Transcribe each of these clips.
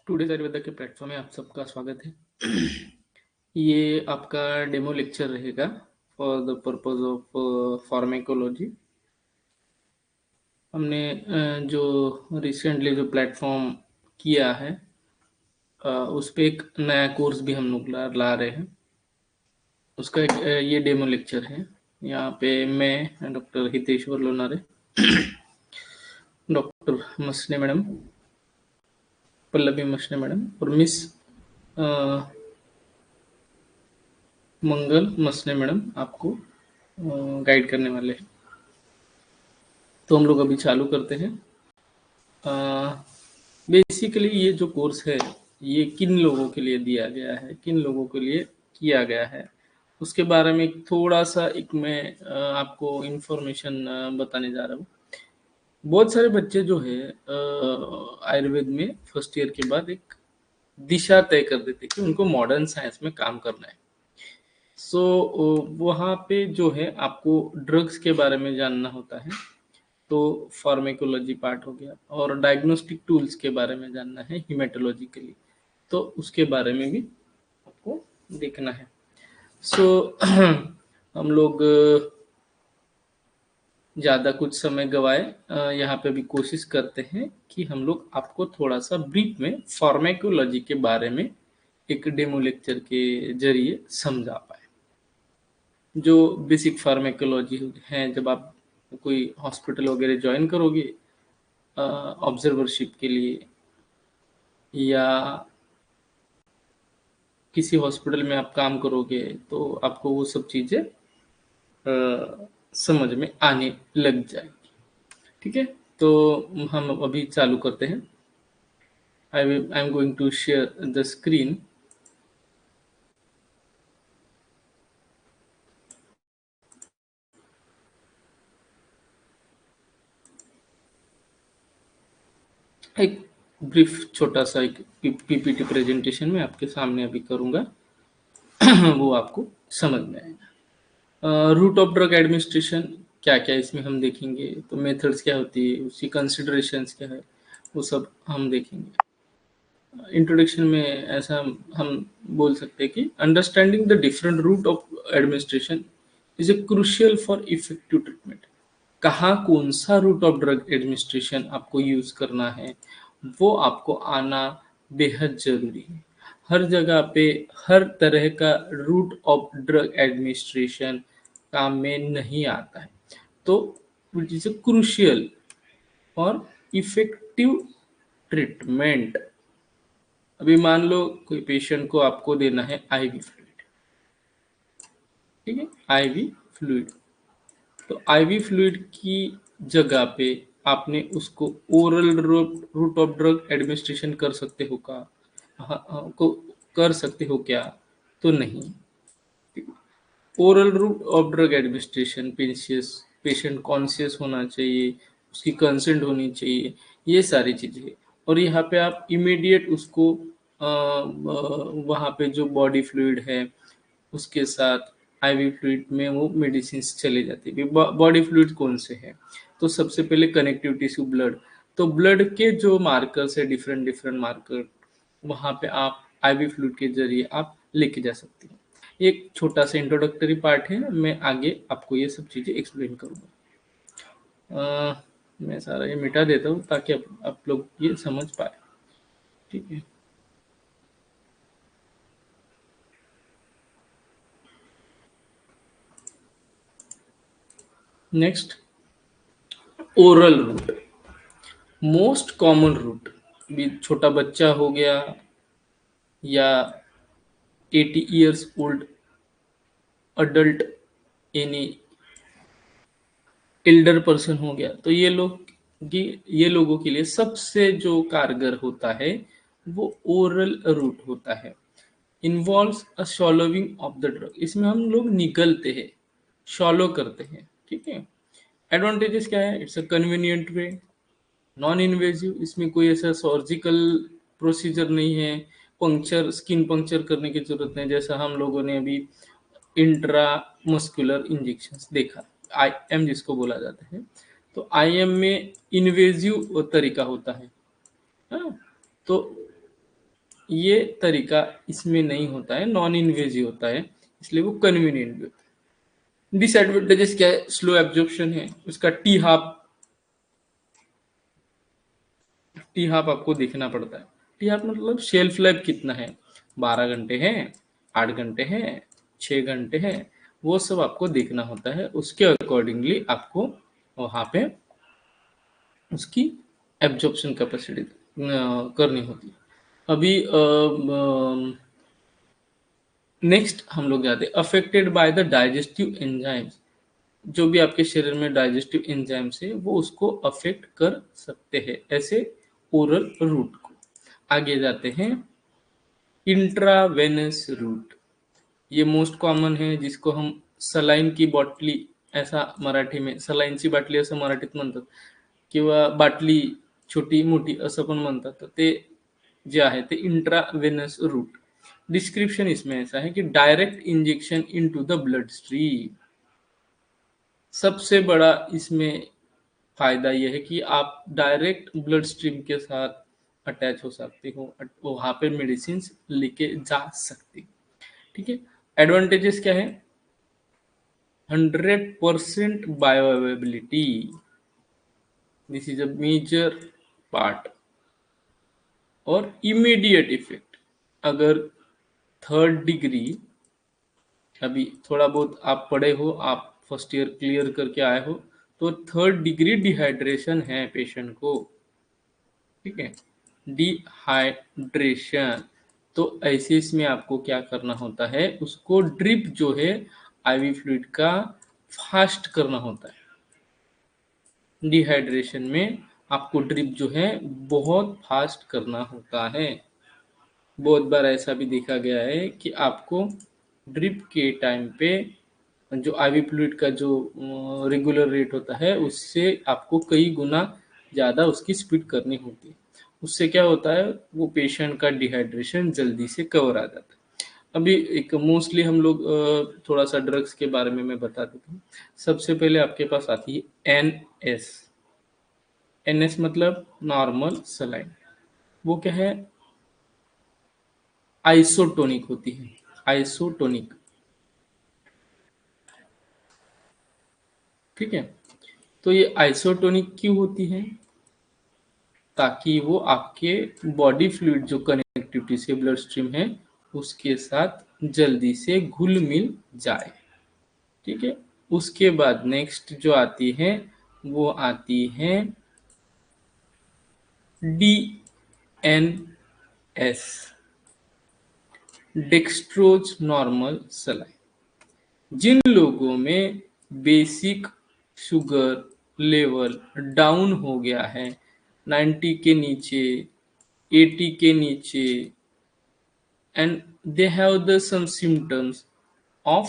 Today's Ayurveda के platform में आप सबका स्वागत है। ये आपका डेमो लेक्चर रहेगा for the purpose of pharmacology. हमने जो रिसेंटली जो प्लेटफॉर्म किया है उस पे एक नया कोर्स भी हम लोग ला रहे हैं। उसका एक ये डेमो लेक्चर है। यहाँ पे मैं doctor Hiteshwar Lonare, doctor Masne madam, Pallavi Masne madam और मिस मंगल मसने मैडम आपको गाइड करने वाले हैं। तो हम लोग अभी चालू करते हैं। बेसिकली ये जो कोर्स है ये किन लोगों के लिए दिया गया है, किन लोगों के लिए किया गया है, उसके बारे में थोड़ा सा मैं आपको इन्फॉर्मेशन बताने जा रहा हूँ। बहुत सारे बच्चे जो है आयुर्वेद में फर्स्ट ईयर के बाद एक दिशा तय कर देते कि उनको मॉडर्न साइंस में काम करना है। सो वहाँ पे जो है आपको ड्रग्स के बारे में जानना होता है, तो फार्मेकोलॉजी पार्ट हो गया, और डायग्नोस्टिक टूल्स के बारे में जानना है हिमेटोलॉजिकली, तो उसके बारे में भी आपको देखना है। सो हम लोग ज़्यादा कुछ समय गवाए यहाँ पे भी कोशिश करते हैं कि हम लोग आपको थोड़ा सा ब्रीफ में फार्मेकोलॉजी के बारे में एक डेमो लेक्चर के जरिए समझा पाए। जो बेसिक फार्मेकोलॉजी है, जब आप कोई हॉस्पिटल वगैरह ज्वाइन करोगे ऑब्जर्वरशिप के लिए या किसी हॉस्पिटल में आप काम करोगे, तो आपको वो सब चीज़ें समझ में आने लग जाएगी। ठीक है, तो हम अभी चालू करते हैं। I am going to share the screen. एक ब्रीफ छोटा सा एक पीपीटी प्रेजेंटेशन में आपके सामने अभी करूँगा। वो आपको समझ में आएगा। रूट ऑफ ड्रग एडमिनिस्ट्रेशन क्या क्या इसमें हम देखेंगे, तो मेथड्स क्या होती है, उसकी कंसिडरेशंस क्या है, वो सब हम देखेंगे। इंट्रोडक्शन में ऐसा हम बोल सकते हैं कि understanding the different route of administration is a crucial for effective treatment. कहाँ कौन सा रूट ऑफ ड्रग एडमिनिस्ट्रेशन आपको यूज करना है, वो आपको आना बेहद जरूरी है। हर जगह पे हर तरह का रूट ऑफ ड्रग एडमिनिस्ट्रेशन काम में नहीं आता है, तो it is crucial for effective treatment. अभी मान लो कोई पेशेंट को आपको देना है आईवी फ्लूइड, ठीक है, आईवी फ्लूइड। तो आईवी फ्लूइड की जगह पे आपने उसको oral route of drug administration कर सकते हो का, को कर सकते हो क्या, तो नहीं। Oral route of drug administration patient conscious होना चाहिए, उसकी कंसेंट होनी चाहिए, ये सारी चीज़ें। और यहाँ पे आप इमीडिएट उसको वहाँ पे जो बॉडी फ्लूइड है उसके साथ आईवी फ्लूइड में वो मेडिसिन चले जाती है। बॉडी फ्लूइड कौन से हैं, तो सबसे पहले कनेक्टिव टिश्यू ब्लड। तो ब्लड के जो मार्कर्स है, डिफरेंट डिफरेंट मार्कर, वहाँ पे आप आईवी फ्लूइड के जरिए आप लेके जा सकते हैं। एक छोटा सा इंट्रोडक्टरी पार्ट है, मैं आगे आपको ये सब चीज़ें एक्सप्लेन करूँगा। मैं सारा ये मिटा देता हूँ ताकि आप लोग ये समझ पाए। ठीक है, next oral route, most common route. भी छोटा बच्चा हो गया या 80 years old adult, any elder person हो गया, तो ये लोगों के लिए सबसे जो कारगर होता है वो ओरल रूट होता है। Involves a swallowing of the drug, इसमें हम लोग निगलते हैं, शॉलो करते हैं। ठीक है, एडवांटेजेस क्या है, it's a convenient way, non invasive, इसमें कोई ऐसा सर्जिकल प्रोसीजर नहीं है, पंक्चर स्किन पंक्चर करने की जरूरत नहीं, जैसा हम लोगों ने अभी इंट्रा मस्कुलर इंजेक्शन देखा, आईएम जिसको बोला जाता है। तो आईएम में इन्वेजिव तरीका होता है। हाँ? तो ये तरीका इसमें नहीं होता है, नॉन इन्वेजिव होता है, इसलिए वो कन्वीनियंट भी होता है। डिसएडवांटेजेस क्या है? स्लो एब्जॉर्प्शन है, उसका टी हाफ आपको देखना पड़ता है। टी हाफ मतलब शेल्फ लाइफ कितना है, 12 घंटे है, 8 घंटे है, 6 घंटे है, वो सब आपको देखना होता है। उसके अकॉर्डिंगली आपको वहां पे उसकी एब्जॉर्प्शन कैपेसिटी करनी होती है। अभी नेक्स्ट हम लोग जाते हैं affected by the digestive enzymes. जो भी आपके शरीर में डाइजेस्टिव एंजाइम्स है वो उसको अफेक्ट कर सकते हैं, ऐसे ओरल रूट को। आगे जाते हैं इंट्रावेनस रूट। ये मोस्ट कॉमन है, जिसको हम सलाइन की बॉटली, ऐसा मराठी में सलाईनची बाटली असं मराठीत म्हणतात, किंवा बाटली छोटी मोठी असं पण म्हणतात, तर ते जे आहे ते इंट्रावेनस रूट। डिस्क्रिप्शन इसमें ऐसा है कि direct injection into the blood stream. सबसे बड़ा इसमें फायदा यह है कि आप डायरेक्ट ब्लड स्ट्रीम के साथ अटैच हो सकते हो, वहां पे मेडिसिन लेके जा सकते। ठीक है। एडवांटेजेस क्या है? 100% bioavailability, this is a major part. और इमीडिएट इफेक्ट, अगर 3rd डिग्री, अभी थोड़ा बहुत आप पढ़े हो, आप फर्स्ट ईयर क्लियर करके आए हो, तो 3rd डिग्री डिहाइड्रेशन है पेशेंट को। ठीक है, डिहाइड्रेशन। तो ऐसे इसमें आपको क्या करना होता है, उसको ड्रिप जो है आईवी फ्लूइड का फास्ट करना होता है। डिहाइड्रेशन में आपको ड्रिप जो है बहुत फास्ट करना होता है। बहुत बार ऐसा भी देखा गया है कि आपको ड्रिप के टाइम पे जो आईवी फ्लूइड का जो रेगुलर रेट होता है उससे आपको कई गुना ज़्यादा उसकी स्पीड करनी होती है। उससे क्या होता है, वो पेशेंट का डिहाइड्रेशन जल्दी से कवर आ जाता है। अभी एक मोस्टली हम लोग थोड़ा सा ड्रग्स के बारे में मैं बता देता हूँ। सबसे पहले आपके पास आती है एनएस। एनएस मतलब नॉर्मल सलाइन। वो क्या है? आइसोटोनिक होती है, आइसोटोनिक। ठीक है। तो ये आइसोटोनिक क्यों होती है? ताकि वो आपके बॉडी फ्लूइड जो कनेक्टिविटी से ब्लड स्ट्रीम है उसके साथ जल्दी से घुल मिल जाए। ठीक है। उसके बाद नेक्स्ट जो आती है वो आती है D N S, dextrose normal saline. जिन लोगों में बेसिक शुगर लेवल डाउन हो गया है, 90 के नीचे, 80 के नीचे, and they have the some symptoms of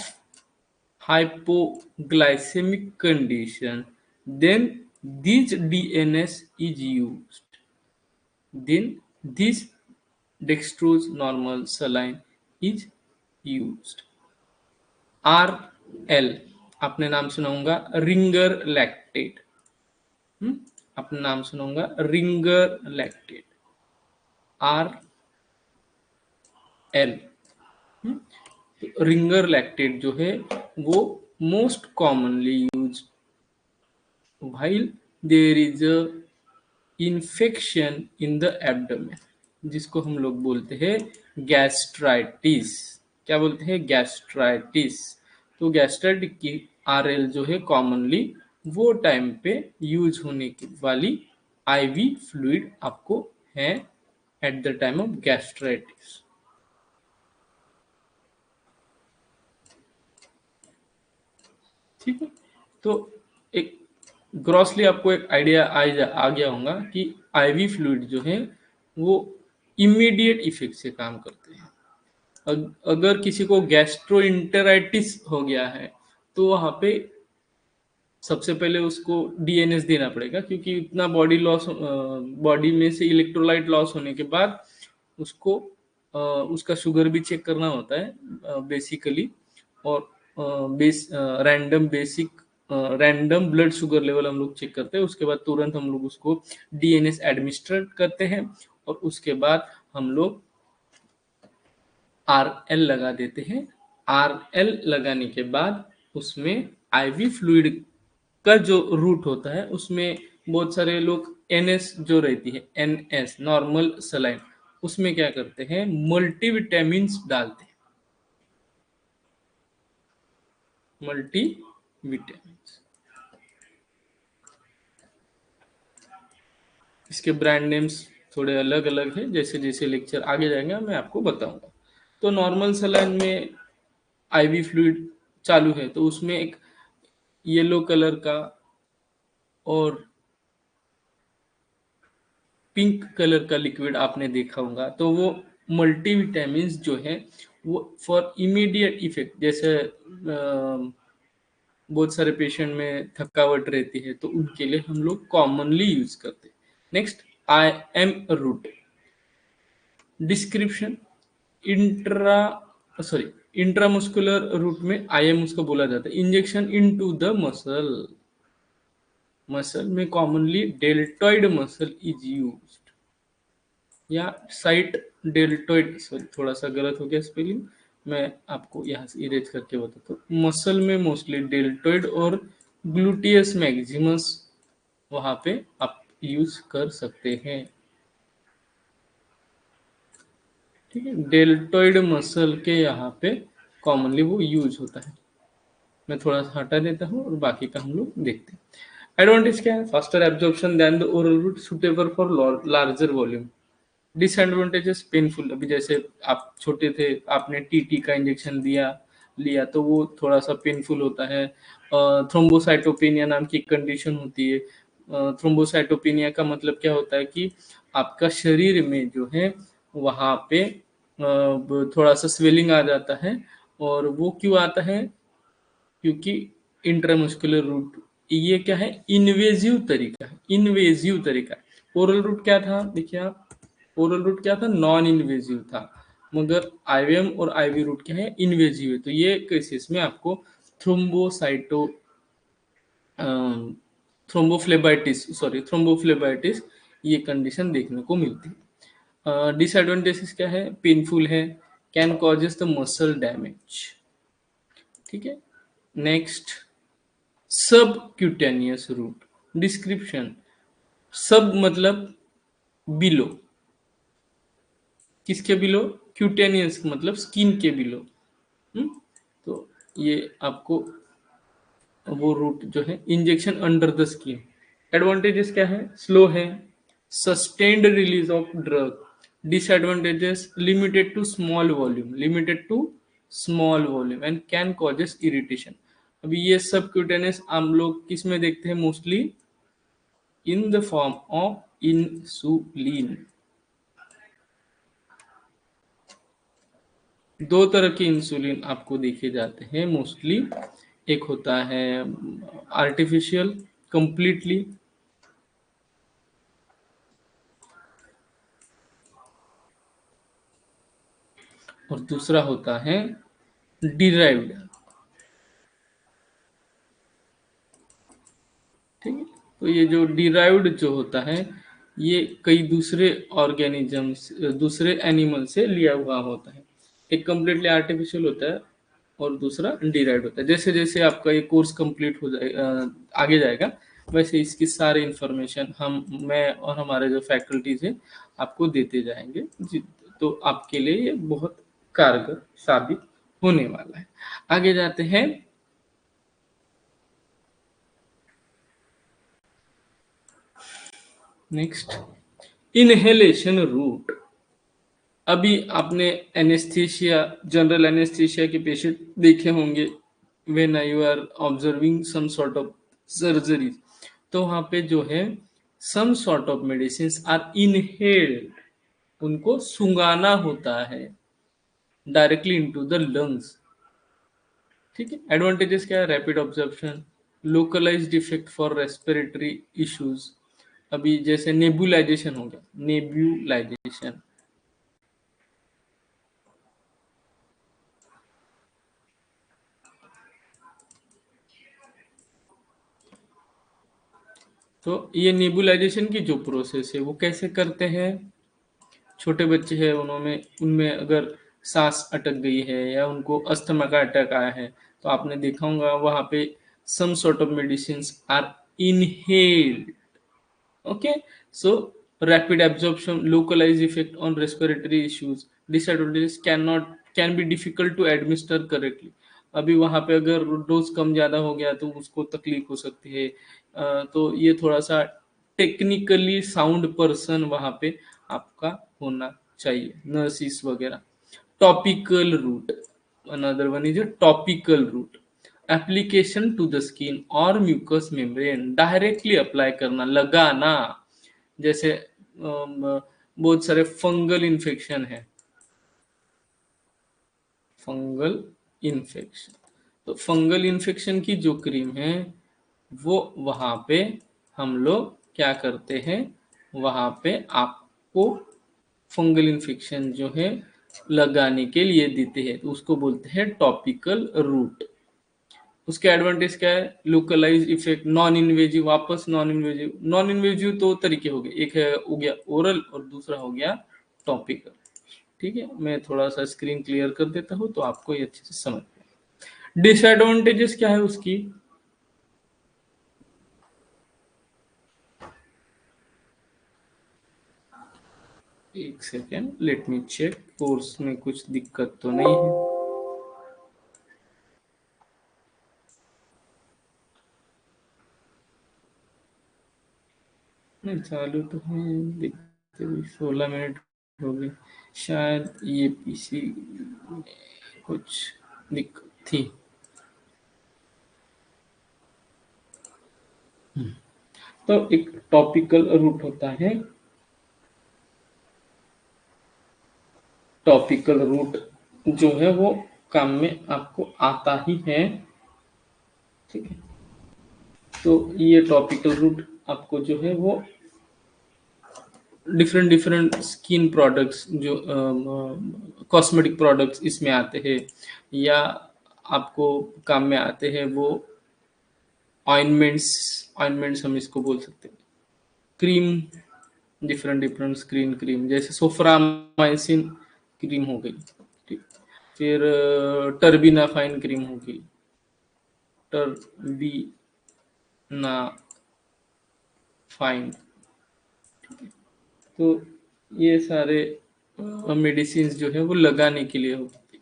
hypoglycemic condition, then this DNS is used, then this dextrose normal saline is used। R L, आपने नाम सुना होगा रिंगर लैक्टेट। आपने नाम सुना होगा Ringer lactate, R L. Ringer lactate जो है वो most commonly use while there is a infection in the abdomen, जिसको हम लोग बोलते हैं गैस्ट्राइटिस। क्या बोलते हैं? गैस्ट्राइटिस। तो गैस्ट्राइटिस की आरएल जो है कॉमनली वो टाइम पे यूज होने की वाली आईवी फ्लूइड आपको है eight the time of gastritis. ठीक है। तो एक ग्रॉसली आपको एक आइडिया आ गया होगा कि आईवी फ्लूइड जो है वो इमीडिएट इफेक्ट से काम करते हैं। अगर किसी को गैस्ट्रोइंटेराइटिस हो गया है तो वहां पे सबसे पहले उसको डीएनएस देना पड़ेगा, क्योंकि इतना बॉडी में से इलेक्ट्रोलाइट लॉस होने के बाद उसको उसका शुगर भी चेक करना होता है बेसिकली। और रैंडम ब्लड शुगर लेवल हम लोग चेक करते हैं। उसके बाद तुरंत हम लोग उसको डीएनएस एडमिनिस्ट्रेट करते हैं और उसके बाद हम लोग RL लगा देते हैं। RL लगाने के बाद उसमें आईवी फ्लूइड का जो रूट होता है उसमें बहुत सारे लोग NS जो रहती है NS नॉर्मल सलाइन उसमें क्या करते हैं मल्टीविटामिन्स डालते हैं। मल्टीविटामिन्स इसके ब्रांड नेम्स थोड़े अलग अलग हैं, जैसे जैसे लेक्चर आगे जाएंगे मैं आपको बताऊंगा। तो नॉर्मल सलाइन में आईवी फ्लूइड चालू है तो उसमें एक येलो कलर का और पिंक कलर का लिक्विड आपने देखा होगा, तो वो मल्टीविटामिन्स जो है वो फॉर इमीडिएट इफेक्ट, जैसे बहुत सारे पेशेंट में थकावट रहती है तो उनके लिए हम लोग कॉमनली यूज करते हैं। Next I M route description intra sorry intramuscular route में आईएम उसको बोला जाता है। Injection into the muscle, muscle में commonly deltoid muscle is used या साइट डेल्टॉइड, सॉरी थोड़ा सा गलत हो गया स्पेलिंग, मैं आपको यहाँ से इरेज करके बताता हूँ। मसल में मोस्टली डेल्टॉइड और ग्लूटियस मैक्सिमस वहां पे आप यूज कर सकते हैं। ठीक है, डेल्टॉइड मसल के यहाँ पे कॉमनली वो यूज होता है। मैं थोड़ा सा हटा देता हूँ और बाकी का हम लोग देखते हैं। एडवांटेज क्या है, faster absorption than the oral route suitable for larger volume. Disadvantages painful, अभी जैसे आप छोटे थे आपने टीटी का इंजेक्शन लिया तो वो थोड़ा सा पेनफुल होता है। थ्रोम्बोसाइटोपेनिया नाम की कंडीशन होती है। थ्रोम्बोसाइटोपेनिया का मतलब क्या होता है कि आपका शरीर में जो है वहां पे थोड़ा सा स्वेलिंग आ जाता है। और वो क्यों आता है, क्योंकि इंट्रामस्कुलर रूट ये क्या है इन्वेजिव तरीका है, इन्वेजिव तरीका है। ओरल रूट क्या था, देखिए आप, ओरल रूट क्या था नॉन इन्वेजिव था, मगर आईवीएम और आईवी रूट क्या है इन्वेजिव है। तो ये केसेस में आपको थ्रोम्बोसाइटो थ्रोम्बोफ्लेबाइटिस ये कंडीशन देखने को मिलती है। डिसएडवांटेजेस क्या है, पेनफुल है, can causes the muscle damage. ठीक है, नेक्स्ट सब क्यूटेनियस रूट डिस्क्रिप्शन। सब मतलब बिलो, किसके बिलो, क्यूटेनियस मतलब स्किन के बिलो। तो ये आपको वो रूट जो है injection under the skin. Advantages क्या है, स्लो है, sustained release of drug. Disadvantages limited to small volume, limited to small volume and can causes irritation. अभी ये सब क्यूटेनियस हम लोग किस में देखते हैं mostly, in the form of insulin. दो तरह के इंसुलिन आपको देखे जाते हैं मोस्टली, एक होता है आर्टिफिशियल कंप्लीटली, और दूसरा होता है डिराइव्ड। ठीक है, तो ये जो डिराइव्ड जो होता है ये कई दूसरे ऑर्गेनिजम्स दूसरे एनिमल से लिया हुआ होता है। एक कम्प्लीटली आर्टिफिशियल होता है और दूसरा डिराइव्ड होता है। जैसे जैसे आपका ये कोर्स कंप्लीट हो जाए आगे जाएगा वैसे इसकी सारी इंफॉर्मेशन हम मैं और हमारे जो फैकल्टीज हैं आपको देते जाएंगे तो आपके लिए ये बहुत कारगर साबित होने वाला है। आगे जाते हैं। Next inhalation route. अभी आपने एनेस्थीसिया जनरल एनेस्थीसिया के पेशेंट देखे होंगे when you are observing some sort of surgery, तो वहां पे जो है some sort of medicine are inhaled, उनको सुंगाना होता है डायरेक्टली इनटू द लंग्स। ठीक है, एडवांटेजेस क्या है, rapid absorption, localised effect for respiratory issues. अभी जैसे नेबुलाइजेशन हो गया, नेब्यूलाइजेशन, तो ये नेबुलाइजेशन की जो प्रोसेस है वो कैसे करते हैं, छोटे बच्चे हैं उन्होंने उनमें अगर सांस अटक गई है या उनको अस्थमा का अटैक आया है, तो आपने देखा होगा वहां पे some sort of medicines are inhaled. Okay, so rapid absorption, localized effect on respiratory issues, disadvantages can be difficult to administer correctly. अभी वहां पे अगर डोज कम ज्यादा हो गया तो उसको तकलीफ हो सकती है। तो ये थोड़ा सा टेक्निकली साउंड पर्सन वहां पे आपका होना चाहिए, नर्सिस वगैरह। Topical route, another one is a topical route, application to the skin और म्यूकस मेम्ब्रेन, डायरेक्टली अप्लाई करना, लगाना। जैसे बहुत सारे फंगल इन्फेक्शन है, फंगल इन्फेक्शन, तो फंगल इन्फेक्शन की जो क्रीम है वो वहां पे हम लोग क्या करते हैं, वहां पे आपको फंगल इन्फेक्शन जो है लगाने के लिए देते हैं, तो उसको बोलते हैं टॉपिकल रूट। उसके एडवांटेज क्या है, लोकलाइज इफेक्ट, नॉन इन्वेजिव, वापस नॉन इन्वेजिव। नॉन इन्वेजिव दो तरीके हो गए, एक है हो गया ओरल और दूसरा हो गया टॉपिकल। ठीक है, मैं थोड़ा सा स्क्रीन क्लियर कर देता हूँ तो आपको ये अच्छे से समझ में। डिसएडवांटेजेस क्या है उसकी, एक second let me check, course में कुछ दिक्कत तो नहीं है। नहीं चालू तो है, देखते हुए 16 मिनट हो गए, शायद ये पीसी में कुछ दिक्कत थी। तो एक टॉपिकल रूट होता है, टॉपिकल रूट जो है वो काम में आपको आता ही है। ठीक है, तो ये टॉपिकल रूट आपको जो है वो डिफरेंट डिफरेंट स्किन प्रोडक्ट्स, जो कॉस्मेटिक प्रोडक्ट्स इसमें आते हैं, या आपको काम में आते हैं वो ऑइनमेंट्स, ऑइनमेंट्स हम इसको बोल सकते हैं, cream, different different screen cream, जैसे सोफ्रामाइसिन क्रीम हो गई, ठीक, फिर टर्बिनाफाइन क्रीम होगी, टर्बिनाफाइन, तो ये सारे मेडिसिन जो है वो लगाने के लिए होती है।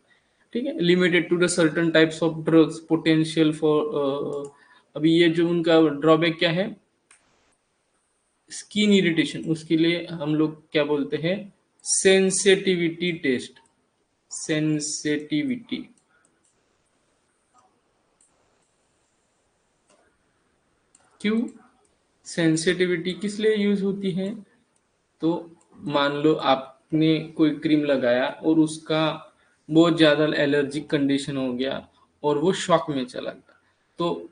ठीक है, limited to the certain types of drugs, potential for, अभी ये जो उनका ड्रॉबैक क्या है, स्किन इरिटेशन, उसके लिए हम लोग क्या बोलते हैं, सेंसिटिविटी टेस्ट, सेंसिटिविटी। क्यों सेंसिटिविटी किस लिए यूज होती है, तो मान लो आपने कोई क्रीम लगाया और उसका बहुत ज्यादा एलर्जिक कंडीशन हो गया और वो शॉक में चला गया, तो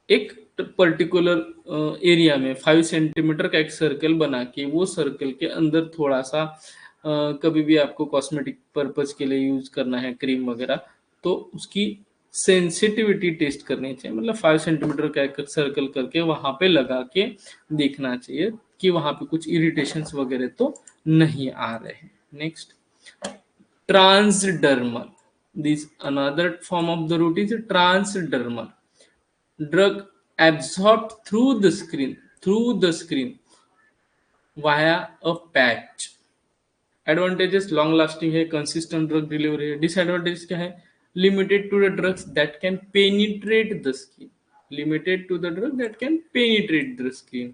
एक पर्टिकुलर एरिया में 5 सेंटीमीटर का एक सर्कल बना के वो सर्कल के अंदर थोड़ा सा कभी भी आपको कॉस्मेटिक पर्पज के लिए यूज करना है क्रीम वगैरह, तो उसकी सेंसिटिविटी टेस्ट करनी चाहिए, मतलब 5 सेंटीमीटर का एक सर्कल करके वहां पे लगा के देखना चाहिए कि वहां पे कुछ इरिटेशन वगैरह तो नहीं आ रहे हैं। Next, transdermal, this another form of the route is transdermal, drug absorbed through the screen via a patch। Advantages, long lasting है, कंसिस्टेंट ड्रग डिलीवरी है। डिसएडवांटेज क्या है, limited to the drugs that can penetrate the skin, limited to the drug that can penetrate the skin.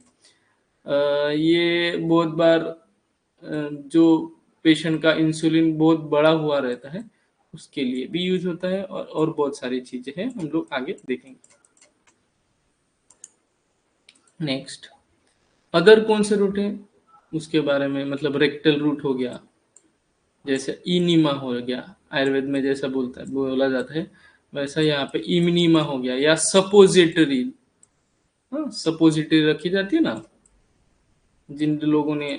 ये बहुत बार जो patient का insulin बहुत बड़ा हुआ रहता है उसके लिए भी यूज होता है, और बहुत सारी चीजें हैं, हम लोग आगे देखेंगे। नेक्स्ट, अदर कौन से रूट है उसके बारे में, मतलब रेक्टल रूट हो गया, जैसे इनिमा हो गया, आयुर्वेद में जैसा बोला जाता है वैसा यहाँ पे इमिनीमा हो गया, या सपोजिटरी। हाँ, सपोजिटरी रखी जाती है ना, जिन लोगों ने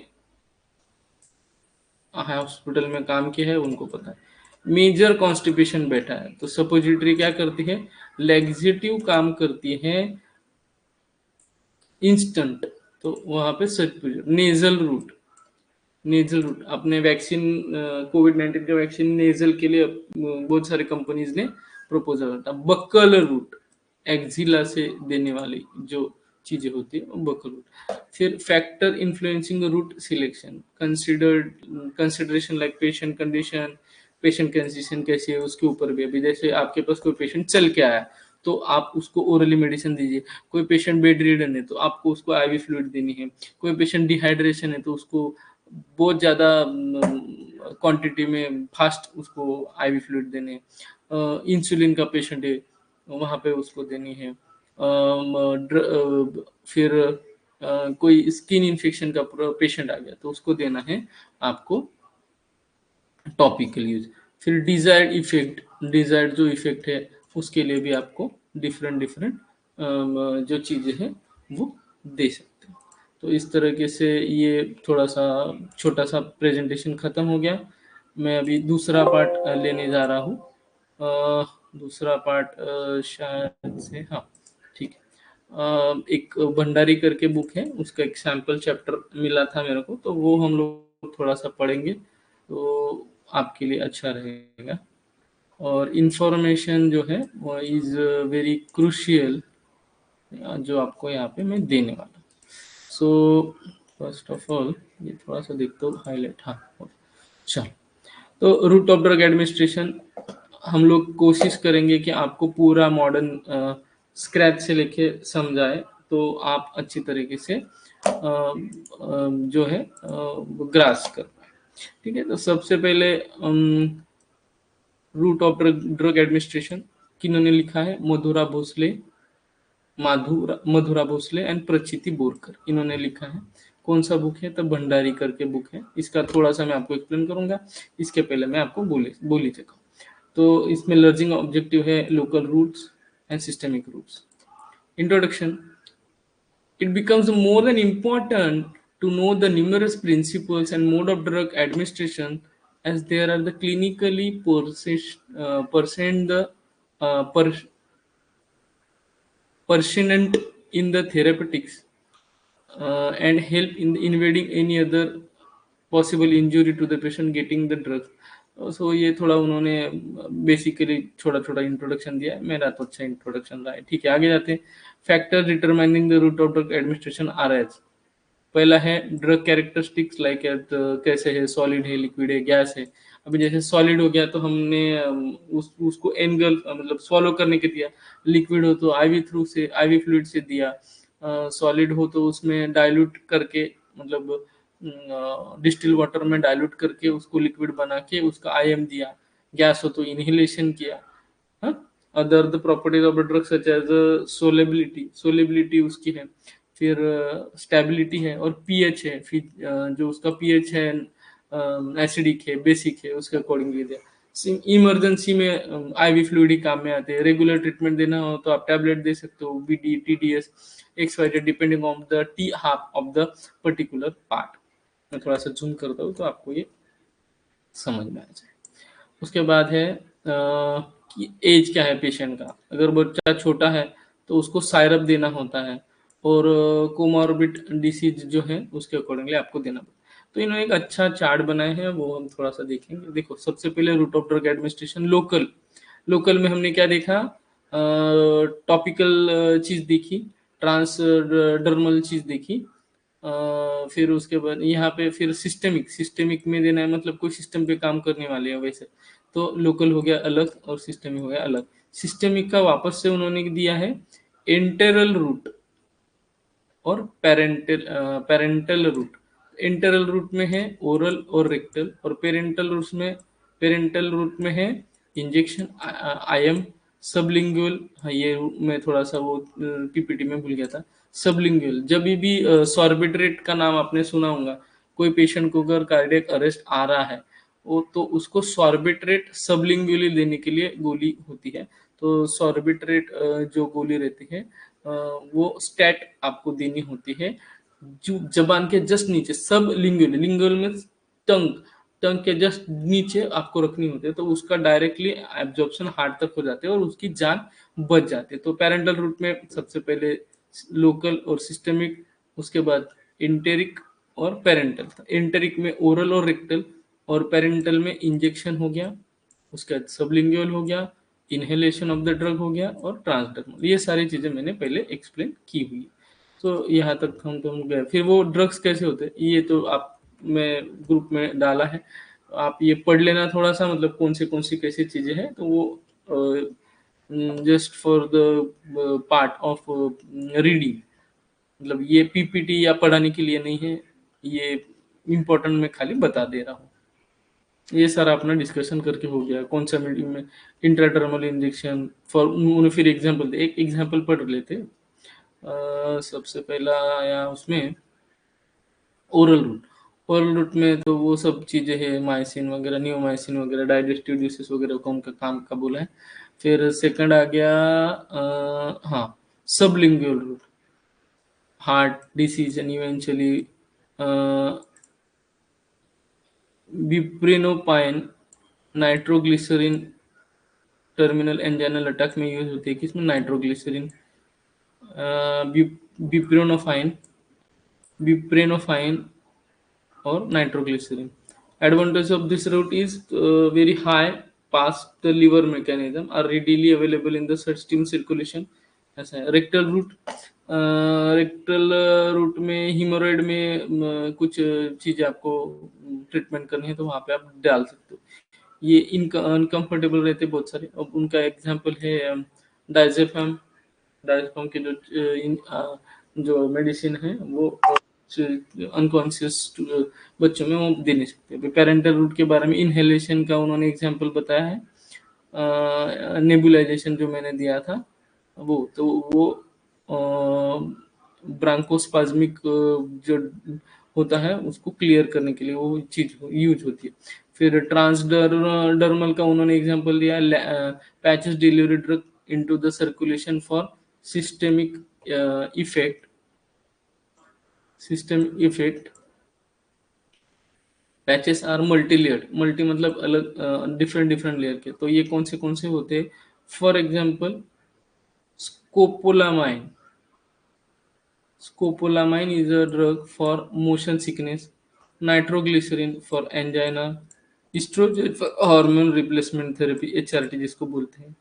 हॉस्पिटल में काम किया है उनको पता है। मेजर कॉन्स्टिपेशन बैठा है तो सपोजिटरी क्या करती है, लेग्जेटिव काम करती है इंस्टेंट, तो वहां पे नेजल रूट, नेजल रूट अपने वैक्सीन, कोविड-19 का वैक्सीन नेजल के लिए बहुत सारे कंपनीज ने प्रपोजल था। बक्कल रूट एक्जिला से देने वाली जो चीजें होती है वो बक्कल रूट। फिर factor influencing route selection, consideration like patient condition, patient condition कैसी है उसके ऊपर भी। अभी जैसे आपके पास कोई पेशेंट चल के आया तो आप उसको ओरली मेडिसिन दीजिए। कोई पेशेंट बेड रिडन है तो आपको उसको आईवी फ्लूइड देनी है। कोई पेशेंट डिहाइड्रेशन है तो उसको बहुत ज़्यादा क्वांटिटी में फास्ट उसको आईवी फ्लूइड देने हैं। इंसुलिन का पेशेंट है वहाँ पे उसको देनी है। फिर कोई स्किन इन्फेक्शन का पेशेंट आ गया तो उसको देना है आपको टॉपिकल यूज। फिर डिजायर्ड इफेक्ट, डिजायर्ड जो इफेक्ट है उसके लिए भी आपको डिफरेंट डिफरेंट जो चीज़ें हैं वो दे सकते हैं। तो इस तरीके से ये थोड़ा सा छोटा सा प्रेजेंटेशन खत्म हो गया। मैं अभी दूसरा पार्ट लेने जा रहा हूँ। दूसरा पार्ट शायद से, हाँ ठीक है। एक भंडारी करके बुक है, उसका एक सैम्पल चैप्टर मिला था मेरे को, तो वो हम लोग थोड़ा सा पढ़ेंगे तो आपके लिए अच्छा रहेगा। और इंफॉर्मेशन जो है वो इज वेरी क्रूशियल जो आपको यहाँ पे मैं देने वाला हूँ। सो फर्स्ट ऑफ ऑल ये थोड़ा सा देखता हूँ हाईलाइट, हाँ चलो। तो रूट ऑफ ड्रग एडमिनिस्ट्रेशन हम लोग कोशिश करेंगे कि आपको पूरा मॉडर्न स्क्रैच से लेके समझाए तो आप अच्छी तरीके से जो है ग्रास कर पाए। ठीक है, तो सबसे पहले रूट ऑफ ड्रग एडमिनिस्ट्रेशन किन्होंने लिखा है? मधुरा भोसले एंड प्रचिति बोरकर, इन्होंने लिखा है। कौन सा बुक है? तो भंडारी करके बुक है। इसका थोड़ा सा मैं आपको एक्सप्लेन करूंगा, इसके पहले मैं आपको बोली चुका। तो इसमें लर्निंग ऑब्जेक्टिव है local routes and systemic routes. Introduction: it becomes more than important to know the numerous principles and mode of drug administration as there are the clinically percent the pertinent in the therapeutics and help in invading any other possible injury to the patient getting the drug. सो ये थोड़ा उन्होंने basically छोटा छोटा introduction दिया है, मेरा तो अच्छा इंट्रोडक्शन रहा है। ठीक है, आगे जाते हैं। Factor determining the route of drug administration are H. पहला है ड्रग कैरेक्टरिस्टिक्स लाइक कैसे है, सॉलिड है, लिक्विड है, गैस है। अभी जैसे सॉलिड हो गया तो हमने उसको एनगल्फ मतलब स्वॉलो करने के दिया। लिक्विड हो तो आईवी थ्रू से, आईवी फ्लूइड से दिया। सॉलिड हो तो उसमें डाइल्यूट करके मतलब डिस्टिल वाटर में डाइल्यूट करके उसको लिक्विड बना के उसका आईएम दिया। गैस हो तो इनहेलेशन किया। Other the properties of drug such as solubility, solubility उसकी है। फिर स्टेबिलिटी है और पीएच है। फिर जो उसका पीएच है एसिडिक है, बेसिक है, उसके अकॉर्डिंगली दिया। इमरजेंसी में आईवी फ्लूइड ही काम में आते हैं। रेगुलर ट्रीटमेंट देना हो तो आप टैबलेट दे सकते हो, BD, TDS, XYZ depending on the T half of the particular part. मैं थोड़ा सा जूम करता हूँ तो आपको ये समझ में आ जाए। उसके बाद है कि एज क्या है पेशेंट का। अगर बच्चा छोटा है तो उसको सायरप देना होता है और कोमॉर्बिड डिसीज जो है उसके अकॉर्डिंगली आपको देना पड़ता है। तो इन्होंने एक अच्छा चार्ट बनाए हैं, वो हम थोड़ा सा देखेंगे। देखो, सबसे पहले route of drug administration local. Local में हमने क्या देखा? टॉपिकल चीज देखी, ट्रांसडर्मल चीज देखी। फिर उसके बाद यहाँ पे फिर सिस्टेमिक, सिस्टेमिक में देना है मतलब कोई सिस्टम पे काम करने वाले हैं वैसे। तो लोकल हो गया अलग और सिस्टेमिक हो गया अलग। सिस्टेमिक का वापस से उन्होंने दिया है एंटेरल रूट और पेरेंटल रूट। इंटरल रूट में है ओरल और रेक्टल, और पेरेंटल रूट में है इंजेक्शन, आईएम, सबलिंगुअल। हाँ, ये मैं थोड़ा सा वो पीपीटी में भूल गया था। सबलिंगुअल, जब भी सॉर्बिट्रेट का नाम आपने सुना होगा, कोई पेशेंट को अगर कार्डियक अरेस्ट आ रहा है वो तो उसको सॉर्बिट्रेट सबलिंगुअली देने के लिए गोली होती है। तो सॉर्बिट्रेट जो गोली रहती है वो स्टैट आपको देनी होती है जो जबान के जस्ट नीचे, सब लिंगुअल, लिंगुअल में टंग, टंग के जस्ट नीचे आपको रखनी होती है। तो उसका डायरेक्टली एब्जॉर्प्शन हार्ट तक हो जाते हैं और उसकी जान बच जाती है। तो पैरेंटल रूट में सबसे पहले लोकल और सिस्टमिक, उसके बाद इंटेरिक और पेरेंटल था। एंटेरिक में ओरल और रेक्टल, और पेरेंटल में इंजेक्शन हो गया, उसके बाद सबलिंगुअल हो गया, इनहेलेशन ऑफ द ड्रग हो गया, और ट्रांसडर्मल। ये सारी चीजें मैंने पहले एक्सप्लेन की हुई है। तो यहाँ तक हम गए। फिर वो ड्रग्स कैसे होते हैं ये तो आप मैं ग्रुप में डाला है, आप ये पढ़ लेना थोड़ा सा, मतलब कौन सी कैसी चीजें हैं, तो वो just for the part of reading, मतलब ये पीपीटी या पढ़ाने के लिए नहीं है, ये इम्पोर्टेंट मैं खाली बता दे रहा हूँ। ये सारा अपना डिस्कशन करके हो गया कौन सा मीडियम में इंट्राडर्मल इंजेक्शन फॉर, उन्होंने फिर एग्जांपल दे, एक एग्जांपल पढ़ लेते। सबसे पहला आया उसमें ओरल रूट। ओरल रूट में तो वो सब चीजें हैं, माइसिन वगैरह, नियोमाइसिन वगैरह, डाइजेस्टिव डिसीज वगैरह को उनका काम का बोला है। फिर सेकंड आ गया हाँ, sublingual route, heart disease and eventually buprenorphine nitroglycerin terminal anginal attack में यूज होती है। किसमें? नाइट्रोग्लिसरीन, बिप्रेनोफाइन, बिप्रेनोफाइन और nitroglycerin. Advantage of this route is very high past the liver mechanism, are readily available in the system circulation। ऐसा है। Rectal route, rectal route में haemorrhoid में कुछ चीजें आपको ट्रीटमेंट करनी है तो वहां पे आप डाल सकते हो। ये अनकंफर्टेबल रहते बहुत सारे। अब उनका एग्जांपल है डायजेपम। डायजेपम के जो मेडिसिन है वो अनकॉन्शियस बच्चों में वो दे नहीं सकते। पेरेंटल रूट के बारे में इनहेलेशन का उन्होंने एग्जांपल बताया है। नेबुलाइजेशन जो मैंने दिया था वो, तो वो ब्रांकोस्पाज्मिक जो होता है उसको क्लियर करने के लिए वो चीज यूज होती है। फिर ट्रांसडर्मल का उन्होंने एग्जांपल दिया, patches delivery drug into the circulation for systemic effect. System effect patches are multi layered, multi मतलब अलग डिफरेंट डिफरेंट लेयर के। तो ये कौन से होते हैं? For example scopolamine. Scopolamine is a drug for motion sickness, nitroglycerin for angina, estrogen for hormone replacement therapy, HRT जिसको बोलते हैं,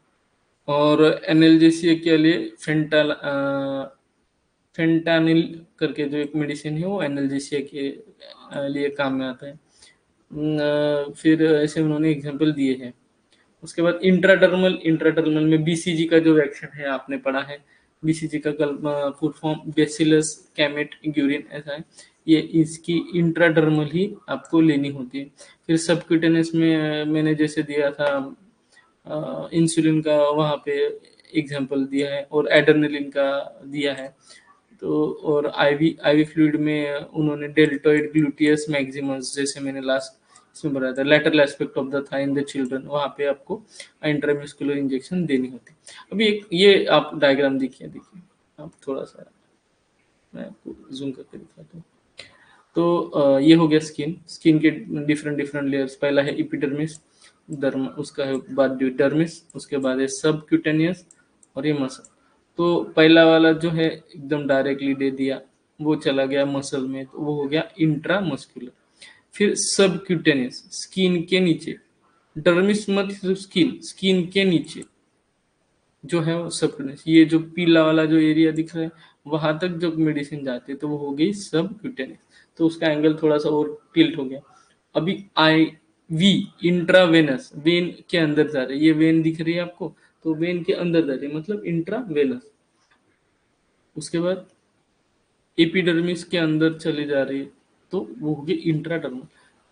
और एनाल्जेसिया के लिए फेंटानिल करके जो एक मेडिसिन है वो एनाल्जेसिया के लिए काम में आता है। फिर ऐसे उन्होंने एग्जांपल दिए हैं। उसके बाद इंट्राडर्मल, इंट्राडर्मल में बीसीजी का जो वैक्सीन है आपने पढ़ा है, बीसीजी का फुल फॉर्म बेसिलस कैमेट ग्यूरिन ऐसा है। ये इसकी इंट्राडर्मल ही आपको लेनी होती है। फिर सबक्यूटेनियस में मैंने जैसे दिया था इंसुलिन का, वहाँ पे एग्जांपल दिया है, और एड्रेनलिन का दिया है। तो और आईवी आईवी फ्लूइड में उन्होंने डेल्टोइड ग्लूटियस मैक्सिमस, जैसे मैंने लास्ट इसमें बताया था, lateral aspect of the thigh in the children, वहाँ पे आपको इंट्रामस्कुलर इंजेक्शन देनी होती है। अभी एक ये आप डायग्राम देखिए आप थोड़ा सा, मैं आपको जूम करके दिखाता हूँ। तो ये हो गया स्किन। स्किन के डिफरेंट डिफरेंट लेयर्स। पहला है इपिडर्मिस, डर्म, उसका है बाद डर्मिस, उसके बाद है सबक्यूटेनियस, और ये मसल। तो पहला वाला जो है एकदम डायरेक्टली दे दिया, वो चला गया मसल में, तो वो हो गया इंट्रामस्कुलर। फिर सबक्यूटेनियस, स्किन के नीचे। डर्मिस मतलब स्किन, स्किन के नीचे जो है वो सबक्यूटेनियस। ये जो पीला वाला जो एरिया दिख रहा है वहां तक जब मेडिसिन जाती है तो वो हो गई सबक्यूटेनियस। तो उसका एंगल थोड़ा सा और टिल्ट हो गया। अभी आई वी, इंट्रावेनस, वेन के अंदर जा रही है, ये वेन दिख रही है आपको, तो वेन के अंदर जा रही है मतलब इंट्रावेनस। उसके बाद एपिडर्मिस के अंदर चली जा रही है तो वो होगी इंट्राडर्मल।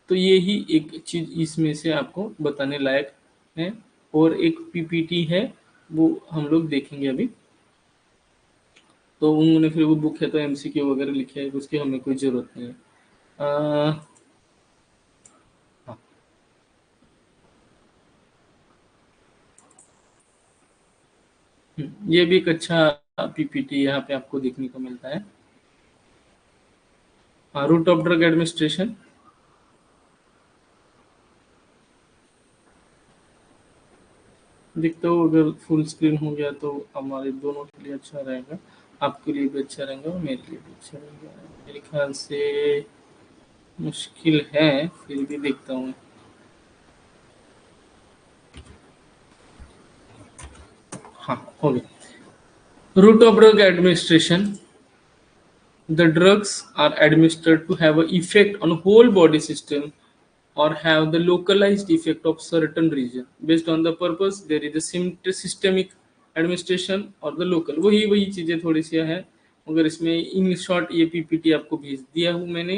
तो ये ही एक चीज इसमें से आपको बताने लायक है। और एक पीपीटी है वो हम लोग देखेंगे अभी। तो उन्होंने फिर वो बुक है तो एमसीक्यू वगैरह लिखे है, उसकी हमें कोई जरूरत नहीं है। हाँ, ये भी एक अच्छा पीपीटी यहाँ पे आपको देखने को मिलता है। हाँ, रूट ऑफ ड्रग एडमिनिस्ट्रेशन। देखता हूँ अगर फुल स्क्रीन हो गया तो हमारे दोनों के लिए अच्छा रहेगा, आपके लिए भी अच्छा रहेगा और मेरे लिए भी अच्छा रहेगा मेरे ख्याल से। मुश्किल है, फिर भी देखता हूँ। हाँ, हो गया। Route of drug administration, the drugs are administered to have an effect on whole body system or have the localized effect of certain region. Based on the purpose, there is a systemic administration or the local. वही वही चीजें थोड़ी सी हैं, मगर इसमें in short ये PPT आपको भेज दिया हूँ मैंने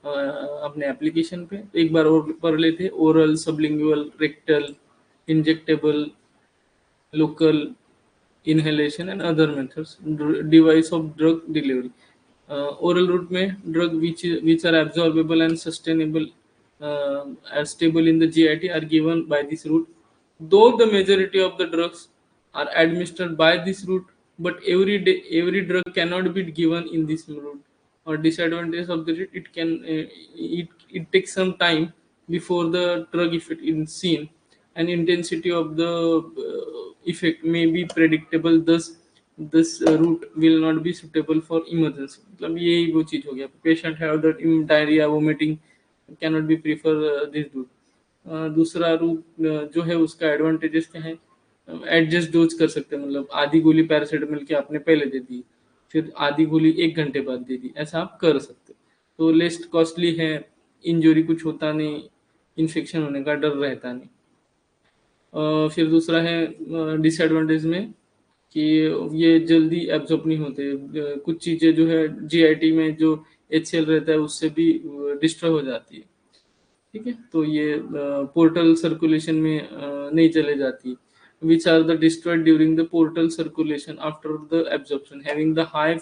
अपने एप्लीकेशन पे। एक बार और पढ़ लेते। Oral, sublingual, rectal, injectable, local inhalation and other methods. Device of drug delivery. Oral route में drug which are absorbable and sustainable as stable in the GIT are given by this route. Though the majority of the drugs are administered by this route, but every drug cannot be given in this route. Or disadvantage of the route, it takes some time before the drug effect is seen, and intensity of the effect may be predictable. Thus, this route will not be suitable for emergency. मतलब यही वो चीज हो गया। Patient have that diarrhea, vomiting, cannot be prefer this route. दूसरा root जो है उसका एडवांटेजेस क्या है? एडजस्ट डोज कर सकते हैं, मतलब आधी गोली पैरासीटामोल की आपने पहले दे दी, फिर आधी गोली 1 घंटे बाद दे दी, ऐसा आप कर सकते हो। तो लेस्ट कॉस्टली है, इंजरी कुछ होता नहीं, इन्फेक्शन होने का डर रहता नहीं। फिर दूसरा है डिसएडवांटेज में कि ये जल्दी एब्जॉर्ब नहीं होते। कुछ चीज़ें जो है जीआईटी में जो एचसीएल रहता है उससे भी डिस्ट्रॉय हो जाती है। ठीक है, तो ये पोर्टल सर्कुलेशन में नहीं चले जाती। Which are the destroyed during the portal circulation after the absorption, having the high